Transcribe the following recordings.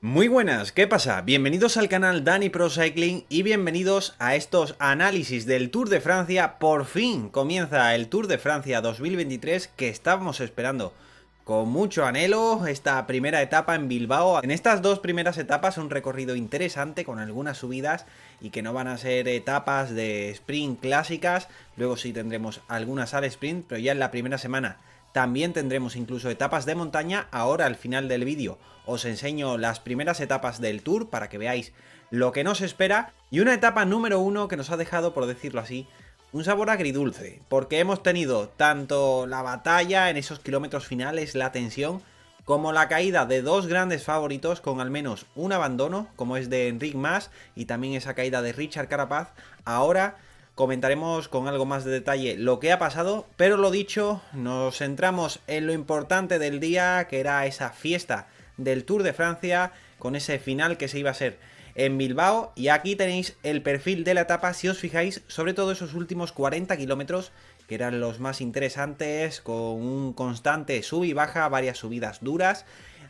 Muy buenas, ¿qué pasa? Bienvenidos al canal Dani Pro Cycling y bienvenidos a estos análisis del Tour de Francia. Por fin comienza el Tour de Francia 2023 que estábamos esperando con mucho anhelo. Esta primera etapa en Bilbao. En estas dos primeras etapas un recorrido interesante con algunas subidas y que no van a ser etapas de sprint clásicas. Luego sí tendremos algunas al sprint, pero ya en la primera semana también tendremos incluso etapas de montaña. Ahora al final del vídeo os enseño las primeras etapas del Tour para que veáis lo que nos espera. Y una etapa número 1 que nos ha dejado, por decirlo así, un sabor agridulce. Porque hemos tenido tanto la batalla en esos kilómetros finales, la tensión, como la caída de dos grandes favoritos con al menos un abandono, como es de Enric Mas, y también esa caída de Richard Carapaz. Ahora comentaremos con algo más de detalle lo que ha pasado, pero lo dicho, nos centramos en lo importante del día, que era esa fiesta del Tour de Francia, con ese final que se iba a ser en Bilbao. Y aquí tenéis el perfil de la etapa, si os fijáis, sobre todo esos últimos 40 kilómetros, que eran los más interesantes, con un constante sub y baja, varias subidas duras.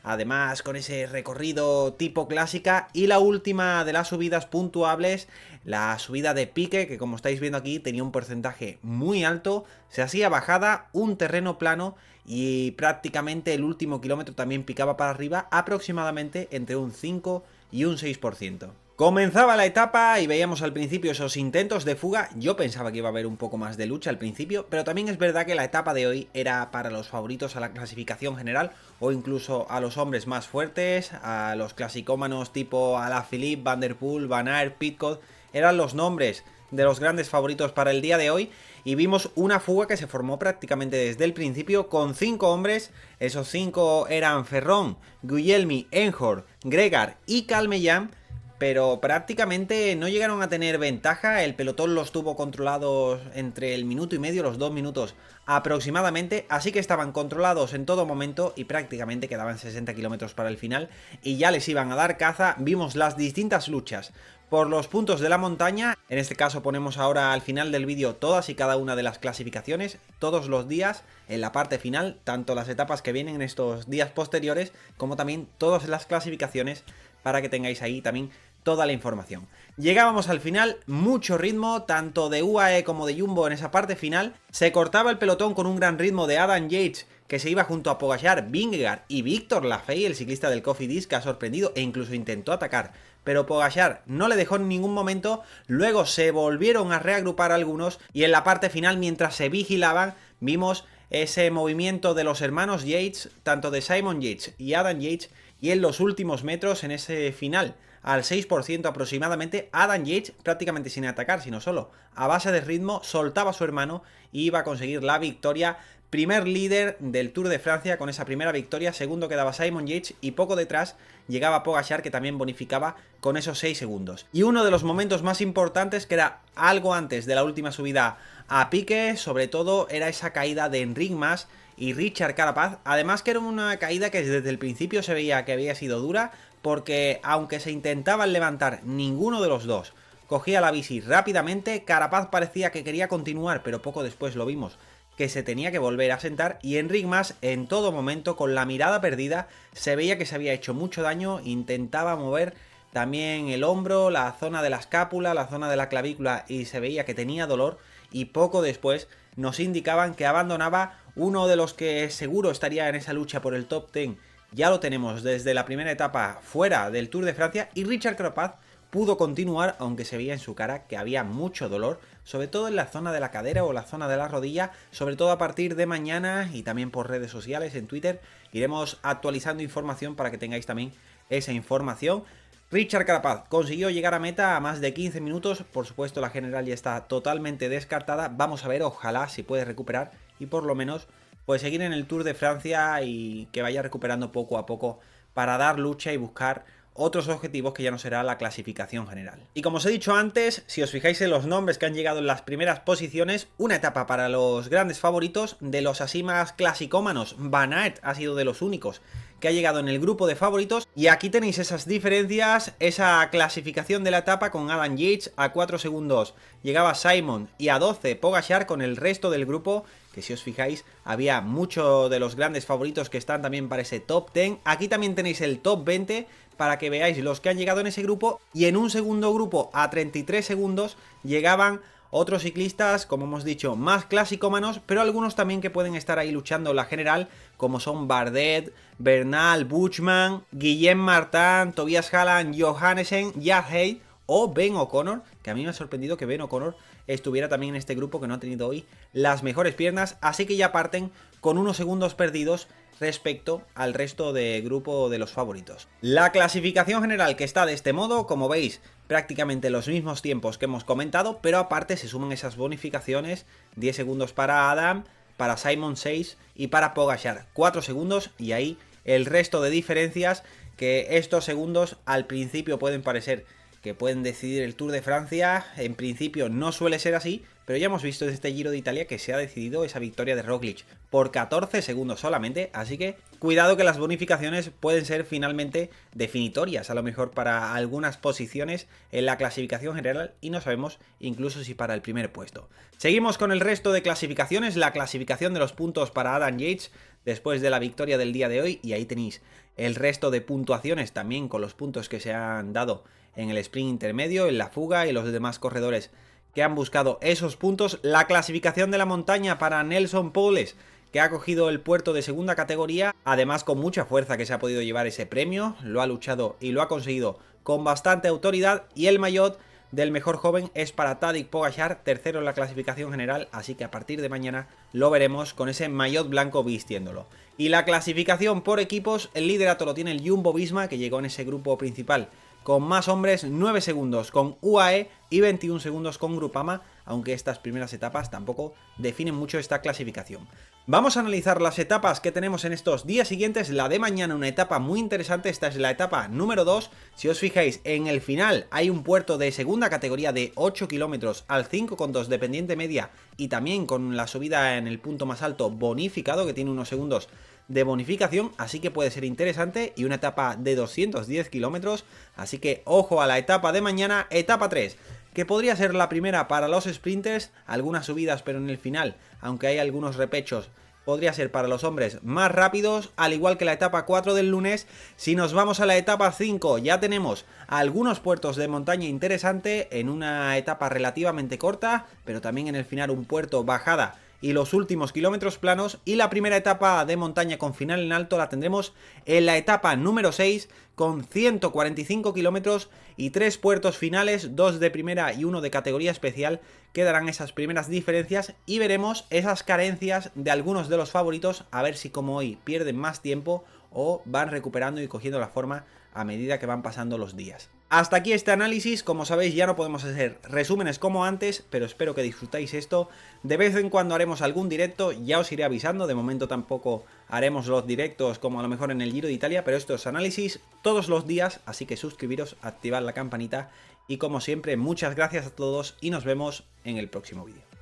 Además, con ese recorrido tipo clásica. Y la última de las subidas puntuables, la subida de Pique, que como estáis viendo aquí tenía un porcentaje muy alto. Se hacía bajada, un terreno plano y prácticamente el último kilómetro también picaba para arriba, aproximadamente entre un 5 y un 6%. Comenzaba la etapa y veíamos al principio esos intentos de fuga. Yo pensaba que iba a haber un poco más de lucha al principio, pero también es verdad que la etapa de hoy era para los favoritos a la clasificación general o incluso a los hombres más fuertes, a los clasicómanos tipo Alaphilippe, Van der Poel, Van Aert, Pidcock. Eran los nombres de los grandes favoritos para el día de hoy. Y vimos una fuga que se formó prácticamente desde el principio con 5 hombres. Esos 5 eran Ferrón, Guglielmi, Enjor, Gregar y Calmellán. Pero prácticamente no llegaron a tener ventaja. El pelotón los tuvo controlados entre el minuto y medio, los 2 minutos aproximadamente. Así que estaban controlados en todo momento y prácticamente quedaban 60 kilómetros para el final. Y ya les iban a dar caza. Vimos las distintas luchas por los puntos de la montaña. En este caso ponemos ahora al final del vídeo todas y cada una de las clasificaciones, todos los días en la parte final, tanto las etapas que vienen en estos días posteriores, como también todas las clasificaciones, para que tengáis ahí también toda la información. Llegábamos al final, mucho ritmo, tanto de UAE como de Jumbo en esa parte final. Se cortaba el pelotón con un gran ritmo de Adam Yates, que se iba junto a Pogačar, Vingegaard y Víctor Lafay, el ciclista del Cofidis, que ha sorprendido e incluso intentó atacar, pero Pogačar no le dejó en ningún momento. Luego se volvieron a reagrupar algunos y en la parte final, mientras se vigilaban, vimos ese movimiento de los hermanos Yates, tanto de Simon Yates y Adam Yates, y en los últimos metros, en ese final, al 6% aproximadamente, Adam Yates, prácticamente sin atacar, sino solo a base de ritmo, soltaba a su hermano y iba a conseguir la victoria. Primer líder del Tour de Francia con esa primera victoria. Segundo quedaba Simon Yates y poco detrás llegaba Pogačar, que también bonificaba con esos 6 segundos. Y uno de los momentos más importantes, que era algo antes de la última subida a Pique, sobre todo era esa caída de Enric Mas y Richard Carapaz. Además que era una caída que desde el principio se veía que había sido dura, porque aunque se intentaban levantar, ninguno de los dos cogía la bici rápidamente. Carapaz parecía que quería continuar, pero poco después lo vimos que se tenía que volver a sentar, y Enric Mas en todo momento con la mirada perdida, se veía que se había hecho mucho daño, intentaba mover también el hombro, la zona de la escápula, la zona de la clavícula, y se veía que tenía dolor, y poco después nos indicaban que abandonaba. Uno de los que seguro estaría en esa lucha por el top 10, ya lo tenemos desde la primera etapa fuera del Tour de Francia, y Richard Carapaz pudo continuar, aunque se veía en su cara que había mucho dolor, sobre todo en la zona de la cadera o la zona de la rodilla. Sobre todo a partir de mañana, y también por redes sociales, en Twitter, iremos actualizando información para que tengáis también esa información. Richard Carapaz consiguió llegar a meta a más de 15 minutos, por supuesto la general ya está totalmente descartada. Vamos a ver, ojalá se puede recuperar y por lo menos pues seguir en el Tour de Francia y que vaya recuperando poco a poco para dar lucha y buscar otros objetivos, que ya no será la clasificación general. Y como os he dicho antes, si os fijáis en los nombres que han llegado en las primeras posiciones, una etapa para los grandes favoritos. De los así más clasicómanos, Van Aert ha sido de los únicos que ha llegado en el grupo de favoritos, y aquí tenéis esas diferencias, esa clasificación de la etapa con Adam Yates. A 4 segundos llegaba Simon y a 12 Pogačar con el resto del grupo, que si os fijáis había muchos de los grandes favoritos que están también para ese top 10. Aquí también tenéis el top 20, para que veáis los que han llegado en ese grupo, y en un segundo grupo a 33 segundos llegaban otros ciclistas, como hemos dicho, más clasicómanos, pero algunos también que pueden estar ahí luchando la general, como son Bardet, Bernal, Buchmann, Guillem Martin, Tobias Halland, Johannesen, Jack Hay o Ben O'Connor, que a mí me ha sorprendido que Ben O'Connor estuviera también en este grupo, que no ha tenido hoy las mejores piernas, así que ya parten con unos segundos perdidos respecto al resto de grupo de los favoritos. La clasificación general, que está de este modo, como veis, prácticamente los mismos tiempos que hemos comentado, pero aparte se suman esas bonificaciones: 10 segundos para Adam, para Simon 6 y para Pogačar 4 segundos, y ahí el resto de diferencias, que estos segundos al principio pueden parecer que pueden decidir el Tour de Francia. En principio no suele ser así, pero ya hemos visto en este Giro de Italia que se ha decidido esa victoria de Roglic por 14 segundos solamente, así que cuidado, que las bonificaciones pueden ser finalmente definitorias, a lo mejor para algunas posiciones en la clasificación general, y no sabemos incluso si para el primer puesto. Seguimos con el resto de clasificaciones, la clasificación de los puntos para Adam Yates después de la victoria del día de hoy, y ahí tenéis el resto de puntuaciones también con los puntos que se han dado en el sprint intermedio, en la fuga y los demás corredores que han buscado esos puntos. La clasificación de la montaña para Nelson Powless, que ha cogido el puerto de segunda categoría, además con mucha fuerza, que se ha podido llevar ese premio, lo ha luchado y lo ha conseguido con bastante autoridad, y el maillot del mejor joven es para Tadej Pogačar, tercero en la clasificación general, así que a partir de mañana lo veremos con ese maillot blanco vistiéndolo. Y la clasificación por equipos, el liderato lo tiene el Jumbo-Visma, que llegó en ese grupo principal con más hombres, 9 segundos con UAE y 21 segundos con Groupama, aunque estas primeras etapas tampoco definen mucho esta clasificación. Vamos a analizar las etapas que tenemos en estos días siguientes. La de mañana, una etapa muy interesante, esta es la etapa número 2. Si os fijáis, en el final hay un puerto de segunda categoría de 8 kilómetros al 5,2 de pendiente media, y también con la subida en el punto más alto bonificado, que tiene unos segundos de bonificación, así que puede ser interesante, y una etapa de 210 kilómetros, así que ojo a la etapa de mañana. Etapa 3, que podría ser la primera para los sprinters, algunas subidas, pero en el final, aunque hay algunos repechos, podría ser para los hombres más rápidos, al igual que la etapa 4 del lunes. Si nos vamos a la etapa 5, ya tenemos algunos puertos de montaña interesante en una etapa relativamente corta, pero también en el final un puerto bajada y los últimos kilómetros planos, y la primera etapa de montaña con final en alto la tendremos en la etapa número 6 con 145 kilómetros y 3 puertos finales, 2 de primera y 1 de categoría especial, que darán esas primeras diferencias, y veremos esas carencias de algunos de los favoritos, a ver si como hoy pierden más tiempo o van recuperando y cogiendo la forma a medida que van pasando los días. Hasta aquí este análisis. Como sabéis, ya no podemos hacer resúmenes como antes, pero espero que disfrutéis esto. De vez en cuando haremos algún directo, ya os iré avisando. De momento tampoco haremos los directos como a lo mejor en el Giro de Italia, pero estos análisis todos los días, así que suscribiros, activad la campanita, y como siempre, muchas gracias a todos y nos vemos en el próximo vídeo.